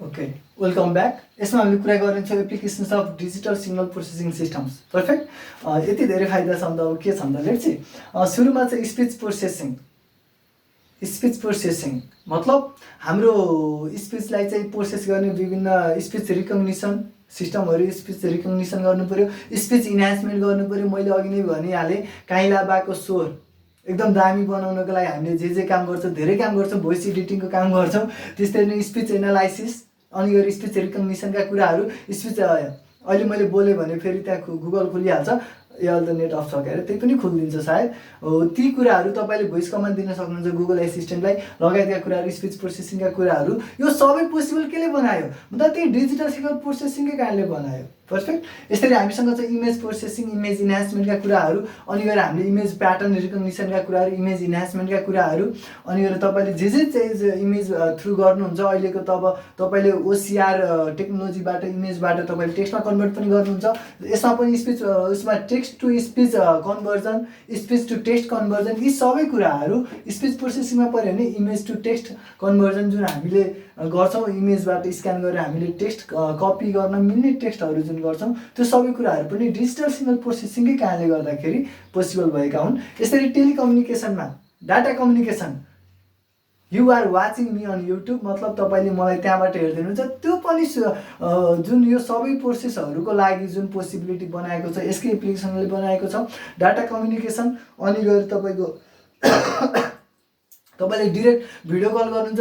Okay, welcome back. यसमा हामीले कुरा गरिन्छौँ applications of digital signal processing systems. Perfect. यति धेरै फाइदा छन् त अब के छन् त लेट्स सी। सुरुमा चाहिँ स्पिच प्रोसेसिङ। स्पिच प्रोसेसिङ मतलब हाम्रो स्पिचलाई चाहिँ प्रोसेस गर्ने विभिन्न स्पिच रिकग्निसन सिस्टमहरू, स्पिच रिकग्निसन गर्नु पर्यो, स्पिच इन्हान्समेन्ट गर्नु पर्यो। मैले अघि नै भनिहालेँ, काइला बाको स्वर एकदम दामी बनाउनको लागि हामीले जे काम गर्छौँ, धेरै काम गर्छौँ, भोइस एडिटिङको काम गर्छौँ। त्यस्तै नै स्पिच एनालाइसिस, अनि यो स्पिच रिकग्निसनका कुराहरू। स्पिच अहिले मैले बोलेँ भने फेरि त्यहाँ गुगल खोलिहाल्छ, अहिले त नेट अफ छ क्यारे, त्यही पनि खोलिदिन्छ सायद। ती कुराहरू तपाईँले भोइस कमान्ड दिन सक्नुहुन्छ गुगल एसिस्टेन्टलाई, लगायतका कुराहरू, स्पिच प्रोसेसिङका कुराहरू। यो सबै पोसिबल केले बनायो भन्दा त्यही डिजिटल सिग्नल प्रोसेसिङकै कारणले बनायो। पर्फेक्ट। यसरी हामीसँग चाहिँ इमेज प्रोसेसिङ, इमेज इन्हान्समेन्टका कुराहरू, अनि गएर हामीले इमेज प्याटर्न रिकग्निसनका कुराहरू, इमेज इन्हान्समेन्टका कुराहरू, अनि गएर तपाईँले जे चाहिँ इमेज थ्रु गर्नुहुन्छ अहिलेको तब तपाईँले ओसिआर टेक्नोलोजीबाट इमेजबाट तपाईँले टेक्स्टमा कन्भर्ट पनि गर्नुहुन्छ। यसमा पनि स्पिच उसमा text to speech conversion, speech to text conversion, यी सबै कुराहरू स्पिच प्रोसेसिङमा पऱ्यो भने इमेज टु टेक्स्ट कन्भर्जन जुन हामीले गर्छौँ, इमेजबाट स्क्यान गरेर हामीले टेक्स्ट कपी गर्न मिल्ने टेक्स्टहरू जुन गर्छौँ, त्यो सबै कुराहरू पनि डिजिटल सिग्नल प्रोसेसिङकै कारणले गर्दाखेरि पोसिबल भएका हुन्। यसरी टेलिकम्युनिकेसनमा data communication, you are watching me on YouTube मतलब तपाईँले मलाई त्यहाँबाट हेर्दै हुनुहुन्छ, त्यो पनि जुन यो सबै प्रोसेसहरूको लागि जुन पोसिबिलिटी बनाएको छ यसकै एप्लिकेसनले बनाएको छ। डाटा कम्युनिकेसन, अनि गएर तपाईँको तपाईँले डिरेक्ट भिडियो कल गर्नुहुन्छ,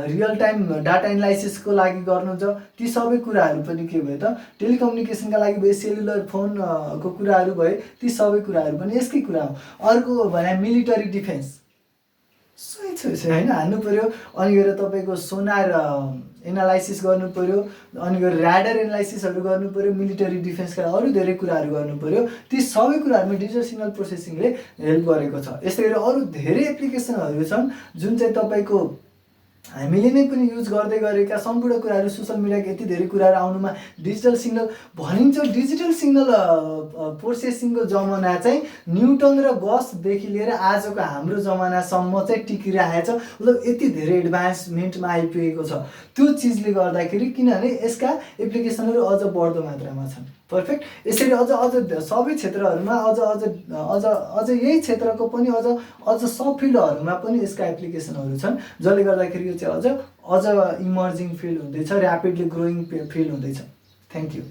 रियल टाइम डाटा एनालाइसिसको लागि गर्नुहुन्छ, ती सबै कुराहरू पनि के भयो त टेलिकम्युनिकेसनका लागि भयो। सेलुलर फोनको कुराहरू भयो, ती सबै कुराहरू पनि यसकै कुरा हो। अर्को भने मिलिटरी डिफेन्स, होइन हान्नु पऱ्यो, अनि गएर तपाईँको सोनार एनालाइसिस गर्नु पऱ्यो, अनि गएर ऱ्याडर एनालाइसिसहरू गर्नु पऱ्यो, मिलिटरी डिफेन्सका अरू धेरै कुराहरू गर्नु पऱ्यो। ती सबै कुराहरूमा डिजिटल सिग्नल प्रोसेसिङले हेल्प गरेको छ। यस्तै गरी अरू धेरै एप्लिकेसनहरू छन् जुन चाहिँ तपाईँको हामीले नै पनि युज गर्दै गरेका सम्पूर्ण कुराहरू, सोसियल मिडियाको यति धेरै कुराहरू आउनुमा डिजिटल सिग्नल भनिन्छ। डिजिटल सिग्नल प्रोसेसिङको जमाना चाहिँ न्युटन र गसदेखि लिएर आजको हाम्रो जमानासम्म चाहिँ टिकिरहेको छ। मतलब यति धेरै एडभान्समेन्टमा आइपुगेको छ त्यो चिजले गर्दाखेरि, किनभने यसका एप्लिकेसनहरू अझ बढ्दो मात्रामा छन्। पर्फेक्ट। यसरी अझ सबै क्षेत्रहरूमा अझ यही क्षेत्रको पनि अझ सब फिल्डहरूमा पनि यसका एप्लिकेसनहरू छन्, जसले गर्दाखेरि यो चाहिँ अझ इमर्जिङ फिल्ड हुँदैछ, ऱ्यापिडली ग्रोइङ फिल्ड हुँदैछ। Thank you.